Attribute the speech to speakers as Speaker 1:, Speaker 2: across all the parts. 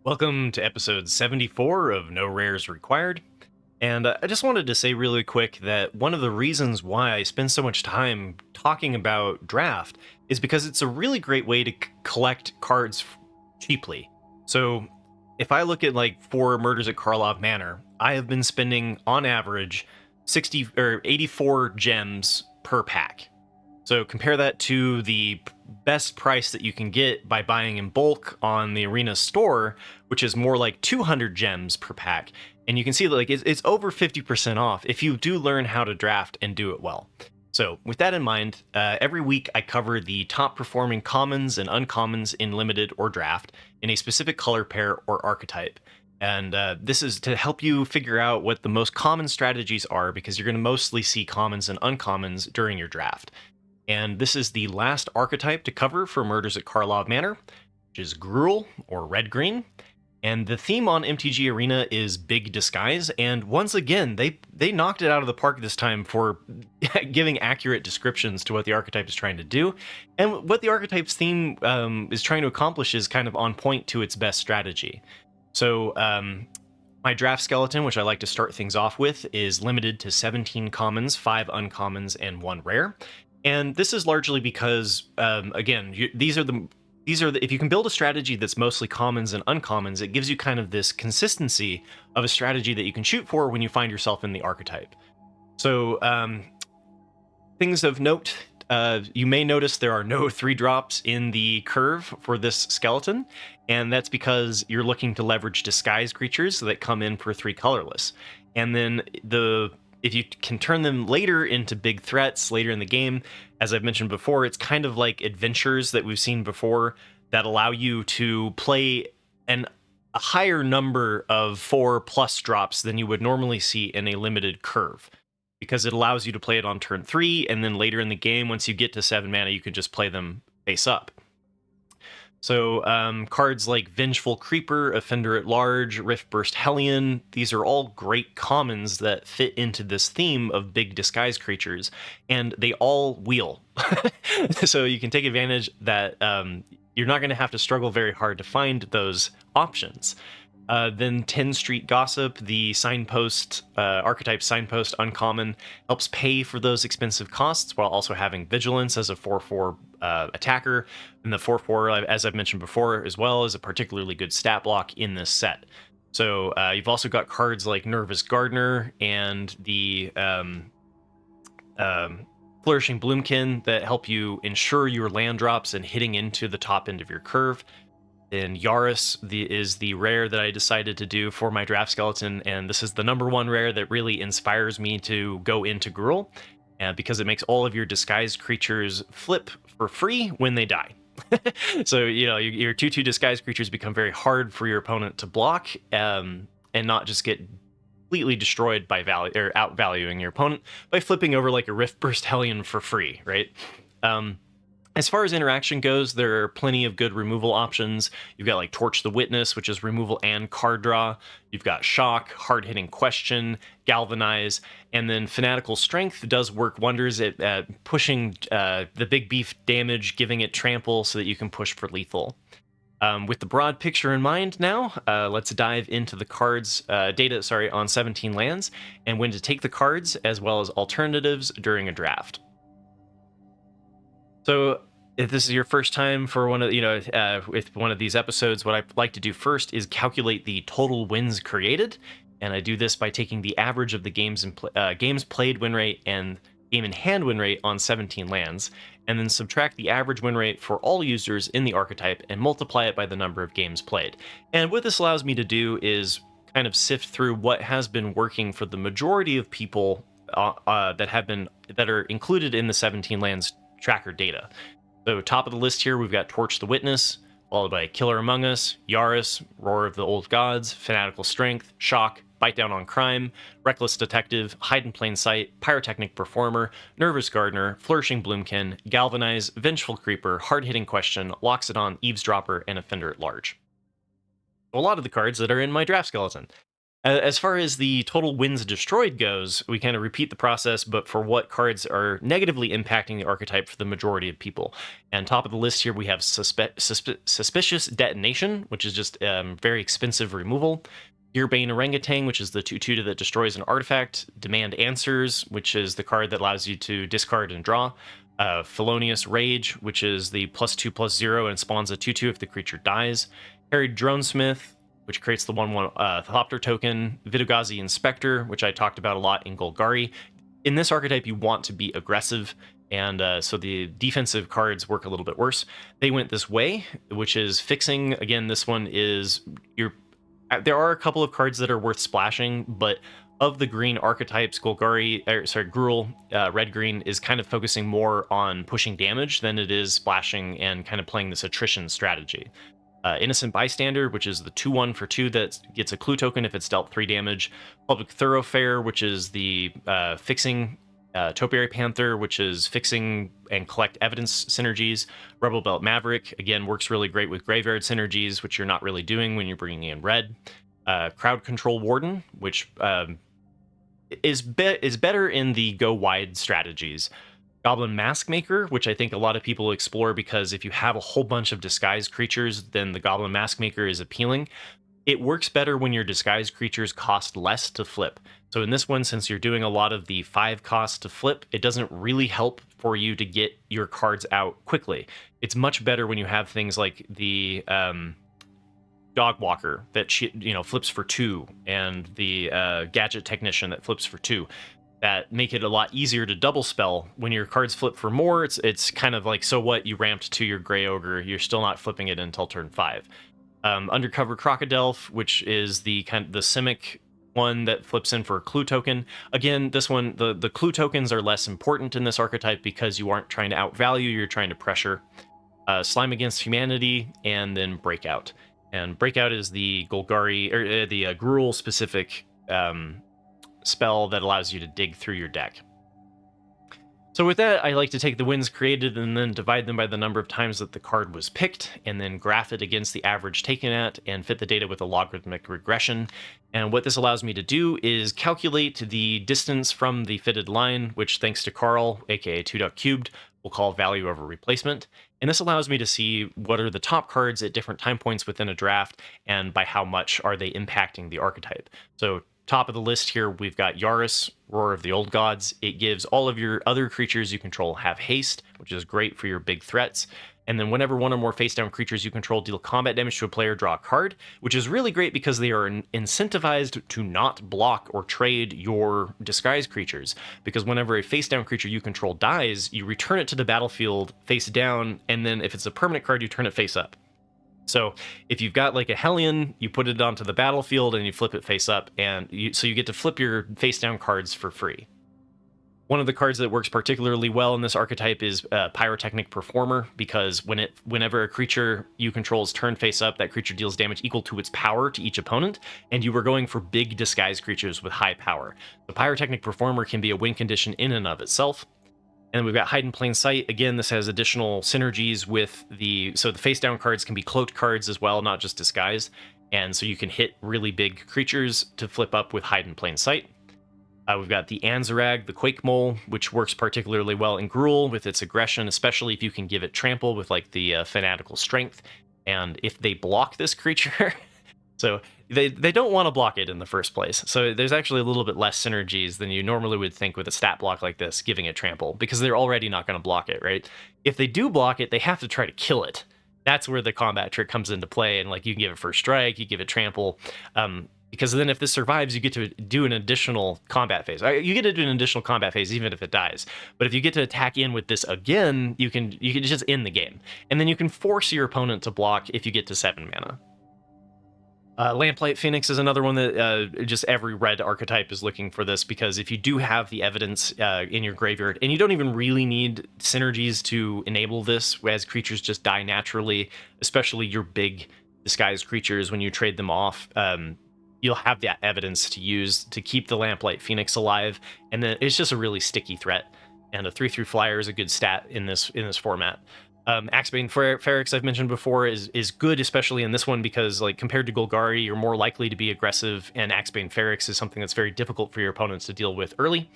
Speaker 1: Welcome to episode 74 of No Rares Required. And I just wanted to say really quick that one of the reasons why I spend so much time talking about draft is because it's a really great way to collect cards cheaply. So if I look at like 4 Murders at Karlov Manor, I have been spending on average 60 or 84 gems per pack. So compare that to the best price that you can get by buying in bulk on the Arena store, which is more like 200 gems per pack. And you can see that like it's over 50% off if you do learn how to draft and do it well. So with that in mind, every week I cover the top performing commons and uncommons in limited or draft in a specific color pair or archetype. And this is to help you figure out what the most common strategies are, because you're going to mostly see commons and uncommons during your draft. And this is the last archetype to cover for Murders at Karlov Manor, which is Gruul, or red-green. And the theme on MTG Arena is Big Disguise, and once again, they knocked it out of the park this time for giving accurate descriptions to what the archetype is trying to do. And what the archetype's theme is trying to accomplish is kind of on point to its best strategy. So my draft skeleton, which I like to start things off with, is limited to 17 commons, 5 uncommons, and 1 rare. And this is largely because, again, these are the if you can build a strategy that's mostly commons and uncommons, it gives you kind of this consistency of a strategy that you can shoot for when you find yourself in the archetype. So things of note, you may notice there are no 3-drops in the curve for this skeleton, and that's because you're looking to leverage disguise creatures that come in for 3 colorless. And then if you can turn them later into big threats later in the game, as I've mentioned before, it's kind of like adventures that we've seen before that allow you to play a higher number of 4+ drops than you would normally see in a limited curve, because it allows you to play it on turn 3, and then later in the game, once you get to 7 mana, you can just play them face up. So cards like Vengeful Creeper, Offender at Large, Riftburst Hellion, these are all great commons that fit into this theme of big disguise creatures, and they all wheel. So you can take advantage that you're not going to have to struggle very hard to find those options. Then 10 Street Gossip, the signpost, archetype signpost uncommon, helps pay for those expensive costs while also having Vigilance as a 4/4 attacker. And the 4/4, as I've mentioned before, as well, is a particularly good stat block in this set. So you've also got cards like Nervous Gardener and the Flourishing Bloomkin that help you ensure your land drops and hitting into the top end of your curve. Then RARES is the rare that I decided to do for my draft skeleton, and this is the #1 rare that really inspires me to go into Gruul, because it makes all of your disguised creatures flip for free when they die. So, you know, your 2/2 disguised creatures become very hard for your opponent to block, and not just get completely destroyed by outvaluing your opponent by flipping over like a Riftburst Hellion for free, right? As far as interaction goes, there are plenty of good removal options. You've got like Torch the Witness, which is removal and card draw. You've got Shock, Hard-Hitting Question, Galvanize, and then Fanatical Strength does work wonders at pushing the big beef damage, giving it trample so that you can push for lethal. With the broad picture in mind now, let's dive into the cards data on 17 lands and when to take the cards, as well as alternatives during a draft. So if this is your first time for with one of these episodes, what I like to do first is calculate the total wins created, and I do this by taking the average of the games played win rate and game in hand win rate on 17 lands, and then subtract the average win rate for all users in the archetype and multiply it by the number of games played. And what this allows me to do is kind of sift through what has been working for the majority of people that are included in the 17 lands tracker data. So top of the list here, we've got Torch the Witness, followed by Killer Among Us, RARES, Roar of the Old Gods, Fanatical Strength, Shock, Bite Down on Crime, Reckless Detective, Hide in Plain Sight, Pyrotechnic Performer, Nervous Gardener, Flourishing Bloomkin, Galvanize, Vengeful Creeper, Hard-Hitting Question, Loxodon, Eavesdropper, and Offender at Large. A lot of the cards that are in my draft skeleton. As far as the total wins destroyed goes, we kind of repeat the process, but for what cards are negatively impacting the archetype for the majority of people. And top of the list here, we have Suspicious Detonation, which is just very expensive removal. Earbane Orangutan, which is the 2/2 that destroys an artifact. Demand Answers, which is the card that allows you to discard and draw. Felonious Rage, which is the +2/+0 and spawns a 2/2 if the creature dies. Harried Dronesmith, which creates the 1/1 Thopter token. Vidogazi Inspector, which I talked about a lot in Golgari. In this archetype, you want to be aggressive, and so the defensive cards work a little bit worse. They went this way, which is fixing. Again, this one is there are a couple of cards that are worth splashing, but of the green archetypes, Gruul, red-green, is kind of focusing more on pushing damage than it is splashing and kind of playing this attrition strategy. Innocent Bystander, which is the 2/1 for 2 that gets a clue token if it's dealt 3 damage. Public Thoroughfare, which is the fixing. Topiary Panther, which is fixing and collect evidence synergies. Rebel Belt Maverick, again, works really great with graveyard synergies, which you're not really doing when you're bringing in red. Crowd Control Warden, which is better in the go wide strategies. Goblin Mask Maker, which I think a lot of people explore because if you have a whole bunch of disguised creatures, then the Goblin Mask Maker is appealing. It works better when your disguised creatures cost less to flip. So in this one, since you're doing a lot of the 5 cost to flip, it doesn't really help for you to get your cards out quickly. It's much better when you have things like the Dog Walker that flips for 2, and the Gadget Technician that flips for 2. That make it a lot easier to double spell. When your cards flip for more, it's kind of like, so what, you ramped to your Grey Ogre, you're still not flipping it until turn 5. Undercover Crocodile, which is the Simic one that flips in for a clue token. Again, this one, the clue tokens are less important in this archetype because you aren't trying to outvalue, you're trying to pressure. Slime Against Humanity, and then Breakout. And Breakout is the Golgari, or the Gruul specific spell that allows you to dig through your deck. So with that, I like to take the wins created and then divide them by the number of times that the card was picked, and then graph it against the average taken at, and fit the data with a logarithmic regression. And what this allows me to do is calculate the distance from the fitted line, which, thanks to Karl, aka 2.cubed, we'll call value over replacement. And this allows me to see what are the top cards at different time points within a draft, and by how much are they impacting the archetype. So top of the list here, we've got Yaris, Roar of the Old Gods. It gives all of your other creatures you control have haste, which is great for your big threats. And then whenever one or more face-down creatures you control deal combat damage to a player, draw a card, which is really great because they are incentivized to not block or trade your disguised creatures. Because whenever a face-down creature you control dies, you return it to the battlefield face down, and then if it's a permanent card, you turn it face up. So if you've got like a Hellion, you put it onto the battlefield and you flip it face up, and so you get to flip your face down cards for free. One of the cards that works particularly well in this archetype is Pyrotechnic Performer, because whenever a creature you control is turned face up, that creature deals damage equal to its power to each opponent, and you were going for big disguised creatures with high power. The Pyrotechnic Performer can be a win condition in and of itself. And we've got Hide in Plain Sight. Again, this has additional synergies with so the face down cards can be cloaked cards as well, not just disguised. And so you can hit really big creatures to flip up with Hide in Plain Sight. We've got the Anzarag, the Quake Mole, which works particularly well in Gruul with its aggression, especially if you can give it trample with like the Fanatical Strength. And if they block this creature, so they don't want to block it in the first place. So there's actually a little bit less synergies than you normally would think with a stat block like this, giving it trample, because they're already not going to block it, right? If they do block it, they have to try to kill it. That's where the combat trick comes into play, and like you can give it first strike, you give it trample, because then if this survives, you get to do an additional combat phase. You get to do an additional combat phase even if it dies. But if you get to attack in with this again, you can just end the game, and then you can force your opponent to block if you get to 7 mana. Lamplight Phoenix is another one that just every red archetype is looking for this, because if you do have the evidence in your graveyard, and you don't even really need synergies to enable this, as creatures just die naturally, especially your big disguised creatures, when you trade them off, you'll have that evidence to use to keep the Lamplight Phoenix alive, and then it's just a really sticky threat. And a 3/3 flyer is a good stat in this format. Axebane Ferrex, I've mentioned before, is good, especially in this one, because like compared to Golgari, you're more likely to be aggressive, and Axebane Ferrex is something that's very difficult for your opponents to deal with early.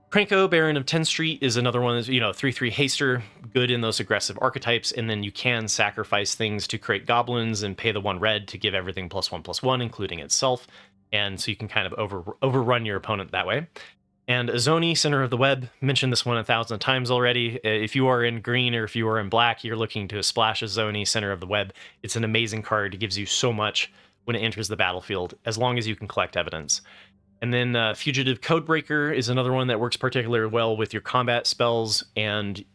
Speaker 1: Krenko, Baron of 10th Street, is another one that's, 3/3 haster, good in those aggressive archetypes, and then you can sacrifice things to create goblins and pay the 1 red to give everything +1/+1, including itself, and so you can kind of overrun your opponent that way. And Azoni, Center of the Web, mentioned this one 1,000 times already. If you are in green or if you are in black, you're looking to splash Azoni, Center of the Web. It's an amazing card. It gives you so much when it enters the battlefield, as long as you can collect evidence. And then Fugitive Codebreaker is another one that works particularly well with your combat spells, and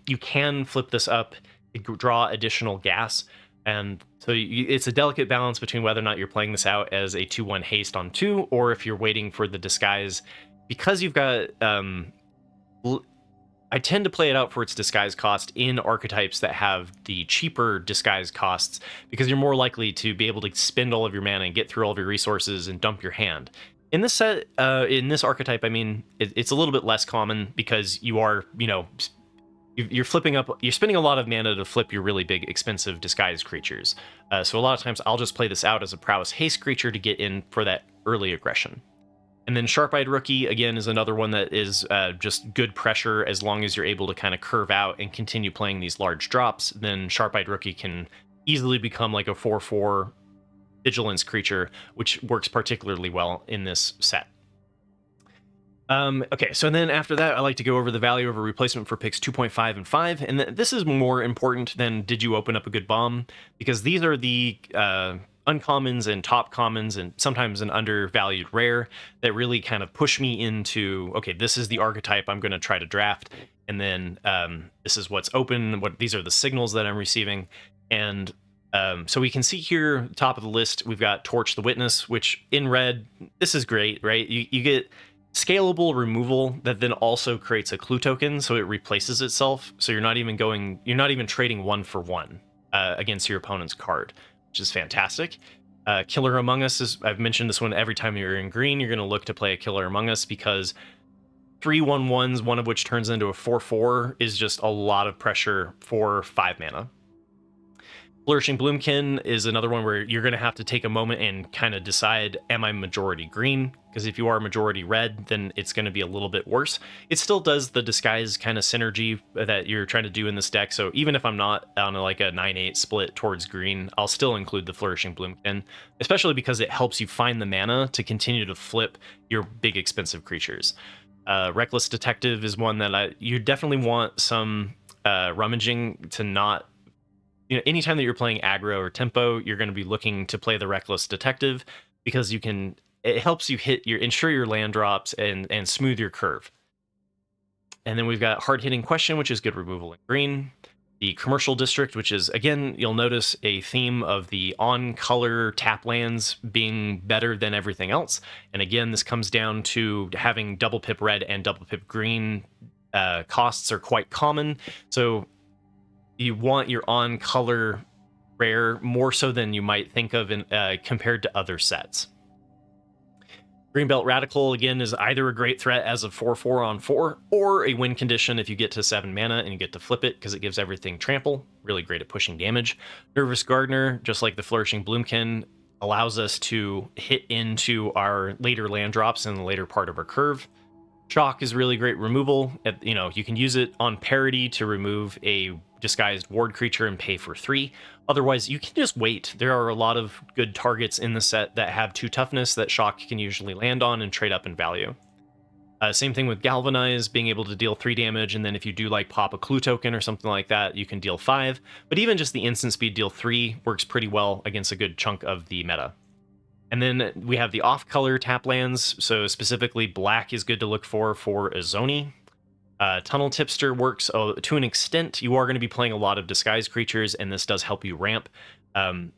Speaker 1: you can flip this up to draw additional gas. And so it's a delicate balance between whether or not you're playing this out as a 2/1 haste on 2, or if you're waiting for the disguise. Because you've got, I tend to play it out for its disguise cost in archetypes that have the cheaper disguise costs, because you're more likely to be able to spend all of your mana and get through all of your resources and dump your hand. In this set, in this archetype, I mean, it's a little bit less common, because you are, you're flipping up, you're spending a lot of mana to flip your really big, expensive disguise creatures. So a lot of times I'll just play this out as a prowess haste creature to get in for that early aggression. And then Sharp-Eyed Rookie, again, is another one that is just good pressure. As long as you're able to kind of curve out and continue playing these large drops, then Sharp-Eyed Rookie can easily become like a 4/4 vigilance creature, which works particularly well in this set. Okay, so then after that, I like to go over the value of a replacement for picks 2.5 and 5, and this is more important than did you open up a good bomb, because these are the uncommons and top commons and sometimes an undervalued rare that really kind of push me into, okay, this is the archetype I'm going to try to draft, and then this is what's open, these are the signals that I'm receiving. And so we can see here, top of the list, we've got Torch the Witness, which in red, this is great, right? You get scalable removal that then also creates a clue token, so it replaces itself, so you're not even trading 1-for-1 against your opponent's card, which is fantastic. Killer Among Us is, I've mentioned this one every time you're in green, you're going to look to play a Killer Among Us, because 3/1/1s, one of which turns into a 4/4, is just a lot of pressure for 5 mana. Flourishing Bloomkin is another one where you're going to have to take a moment and kind of decide, am I majority green? Because if you are majority red, then it's going to be a little bit worse. It still does the disguise kind of synergy that you're trying to do in this deck, so even if I'm not on like a 9/8 split towards green, I'll still include the Flourishing Bloomkin, especially because it helps you find the mana to continue to flip your big expensive creatures. Reckless Detective is one that you definitely want some rummaging to not... anytime that you're playing aggro or tempo, you're going to be looking to play the Reckless Detective, because it helps you ensure your land drops and smooth your curve. And then we've got Hard Hitting Question, which is good removal in green. The Commercial District, which is, again, you'll notice a theme of the on-color tap lands being better than everything else. And again, this comes down to having double pip red and double pip green costs are quite common. So you want your on-color rare more so than you might think of compared to other sets. Greenbelt Radical, again, is either a great threat as a 4/4 on 4, or a win condition if you get to 7 mana and you get to flip it, because it gives everything trample. Really great at pushing damage. Nervous Gardener, just like the Flourishing Bloomkin, allows us to hit into our later land drops in the later part of our curve. Shock is really great removal. You can use it on parity to remove a disguised ward creature and pay for 3. Otherwise, you can just wait. There are a lot of good targets in the set that have 2 toughness that Shock can usually land on and trade up in value. Same thing with Galvanize, being able to deal 3 damage, and then if you do like pop a clue token or something like that, you can deal 5. But even just the instant speed deal 3 works pretty well against a good chunk of the meta. And then we have the off-color tap lands, so specifically black is good to look for Azoni. Tunnel Tipster works to an extent. You are going to be playing a lot of disguised creatures, and this does help you ramp.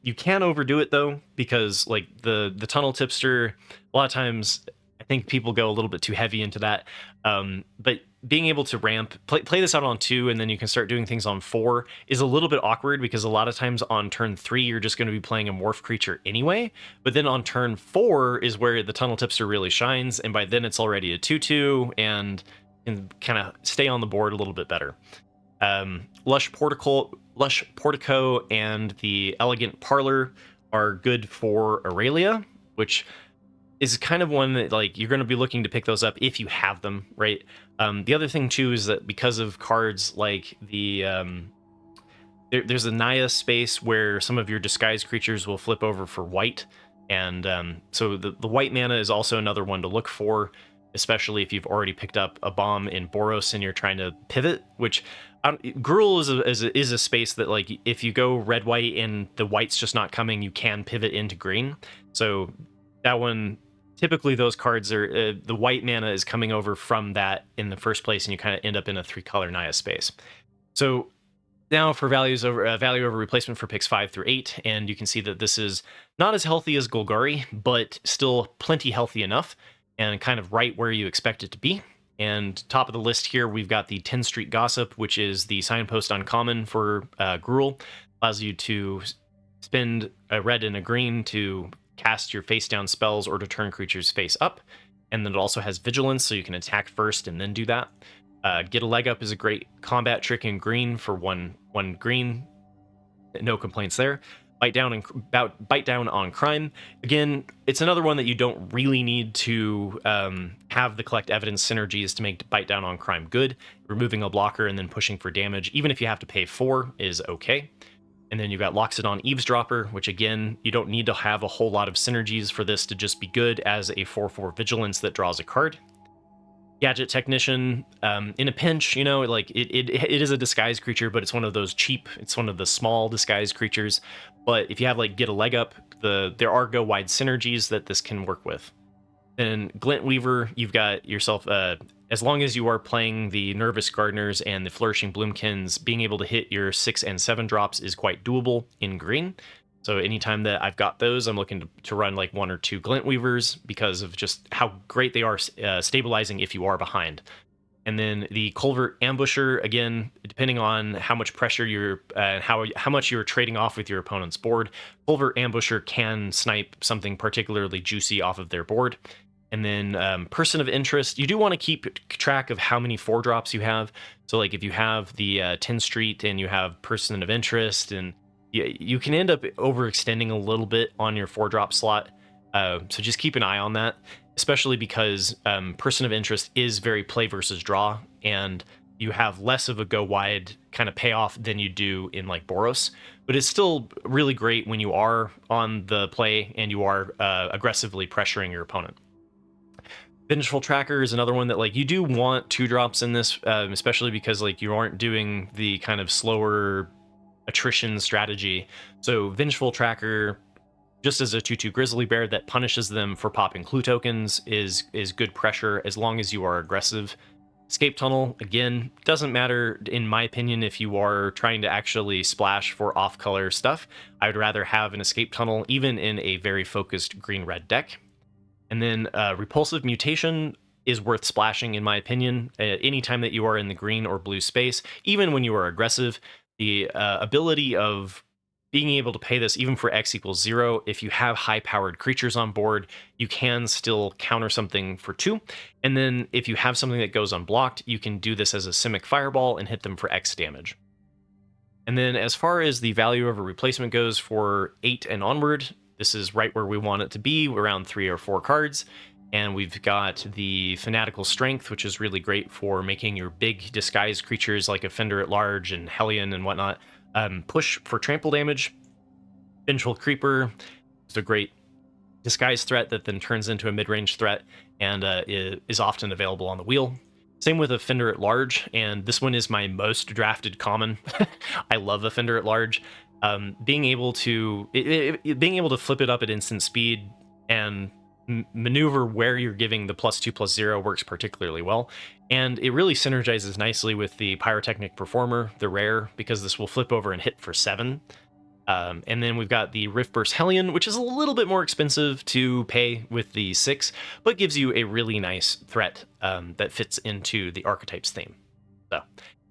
Speaker 1: You can overdo it, though, because like the Tunnel Tipster, a lot of times I think people go a little bit too heavy into that. But being able to ramp, play this out on 2, and then you can start doing things on 4 is a little bit awkward, because a lot of times on turn 3, you're just going to be playing a morph creature anyway. But then on turn 4 is where the Tunnel Tipster really shines, and by then it's already a 2/2 and can kind of stay on the board a little bit better. Lush Portico and the Elegant Parlor are good for Aurelia, which is kind of one that like you're going to be looking to pick those up if you have them, right? The other thing too is that because of cards like the there's a Naya space where some of your disguised creatures will flip over for white, and so the white mana is also another one to look for, especially if you've already picked up a bomb in Boros and you're trying to pivot, which Gruul is a space that, like, if you go red-white and the white's just not coming, you can pivot into green. So that one, typically those cards are, the white mana is coming over from that in the first place, and you kind of end up in a 3-color Naya space. So now for value over replacement for picks 5 through 8, and you can see that this is not as healthy as Golgari, but still plenty healthy enough, and kind of right where you expect it to be. And top of the list here, we've got the 10 Street Gossip, which is the signpost uncommon for Gruul. Allows you to spend a red and a green to cast your face down spells or to turn creatures face up. And then it also has Vigilance, so you can attack first and then do that. Get a Leg Up is a great combat trick in green for one green. No complaints there. Bite down on crime. Again, it's another one that you don't really need to have the collect evidence synergies to make bite down on crime good. Removing a blocker and then pushing for damage, even if you have to pay 4, is okay. And then you've got Loxodon Eavesdropper, which again, you don't need to have a whole lot of synergies for this to just be good as a 4/4 vigilance that draws a card. Gadget Technician, in a pinch, you know, like it is a disguised creature, but it's one of those cheap, it's one of the small disguised creatures. But if you have like Get a Leg Up, there are go wide synergies that this can work with. Then Glint Weaver, you've got yourself, as long as you are playing the Nervous Gardeners and the Flourishing Bloomkins, being able to hit your 6 and 7 drops is quite doable in green. So anytime that I've got those, I'm looking to run like 1 or 2 Glint Weavers because of just how great they are stabilizing if you are behind. And then the Culvert Ambusher, again, depending on how much pressure you're, how much you're trading off with your opponent's board, Culvert Ambusher can snipe something particularly juicy off of their board. And then Person of Interest, you do want to keep track of how many 4-drops you have. So like if you have the 10 Street and you have Person of Interest, and you can end up overextending a little bit on your 4-drop slot. So just keep an eye on that, especially because Person of Interest is very play versus draw, and you have less of a go wide kind of payoff than you do in like Boros. But it's still really great when you are on the play and you are aggressively pressuring your opponent. Vengeful Tracker is another one that like you do want 2-drops in this, especially because like you aren't doing the kind of slower attrition strategy. So Vengeful Tracker, just as a 2/2 Grizzly Bear that punishes them for popping clue tokens, is good pressure as long as you are aggressive. Escape Tunnel, again, doesn't matter in my opinion if you are trying to actually splash for off-color stuff. I would rather have an Escape Tunnel even in a very focused green-red deck. And then Repulsive Mutation is worth splashing in my opinion. Anytime that you are in the green or blue space, even when you are aggressive, the ability of being able to pay this even for X = 0, if you have high-powered creatures on board, you can still counter something for 2. And then if you have something that goes unblocked, you can do this as a Simic Fireball and hit them for X damage. And then as far as the value over replacement goes for 8 and onward, this is right where we want it to be, around 3 or 4 cards. And we've got the Fanatical Strength, which is really great for making your big disguised creatures like Offender at Large and Hellion and whatnot push for trample damage. Vengeful Creeper is a great disguise threat that then turns into a mid-range threat and is often available on the wheel. Same with Offender at Large, and this one is my most drafted common. I love Offender at Large. Being able to flip it up at instant speed and maneuver where you're giving the +2/+0 works particularly well, and it really synergizes nicely with the Pyrotechnic Performer, the rare, because this will flip over and hit for 7. And then we've got the Riftburst Hellion, which is a little bit more expensive to pay with the 6, but gives you a really nice threat that fits into the archetype's theme. So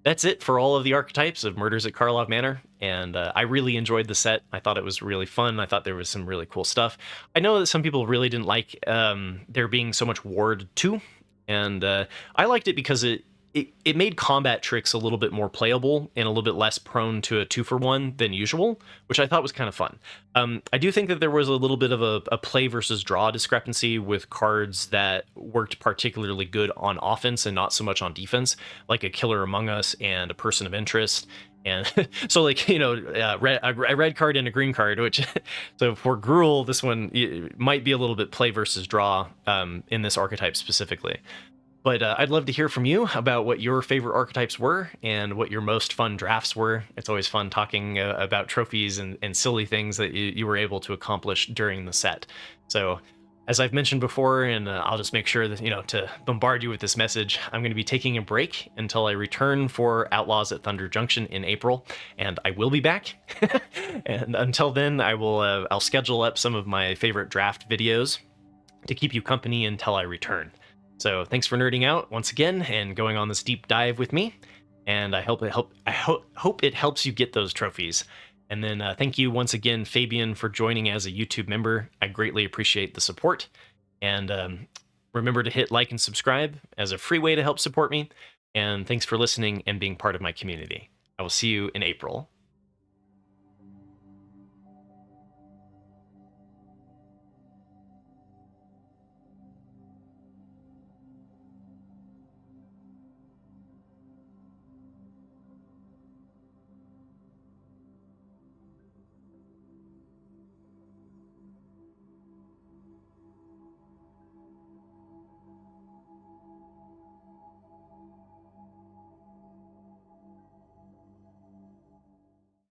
Speaker 1: that's it for all of the archetypes of Murders at Karlov Manor, and I really enjoyed the set. I thought it was really fun. I thought there was some really cool stuff. I know that some people really didn't like there being so much Ward 2, and I liked it because it it made combat tricks a little bit more playable and a little bit less prone to a 2-for-1 than usual, which I thought was kind of fun. I do think that there was a little bit of a play versus draw discrepancy with cards that worked particularly good on offense and not so much on defense, like a Killer Among Us and a Person of Interest. And so, like, a red card and a green card, which, so for Gruul, this one might be a little bit play versus draw in this archetype specifically. But I'd love to hear from you about what your favorite archetypes were and what your most fun drafts were. It's always fun talking about trophies and silly things that you were able to accomplish during the set. So, as I've mentioned before, and I'll just make sure that, to bombard you with this message, I'm going to be taking a break until I return for Outlaws at Thunder Junction in April, and I will be back. And until then, I'll schedule up some of my favorite draft videos to keep you company until I return. So thanks for nerding out once again and going on this deep dive with me. And I hope it helps you get those trophies. And then thank you once again, Fabian, for joining as a YouTube member. I greatly appreciate the support. And remember to hit like and subscribe as a free way to help support me. And thanks for listening and being part of my community. I will see you in April.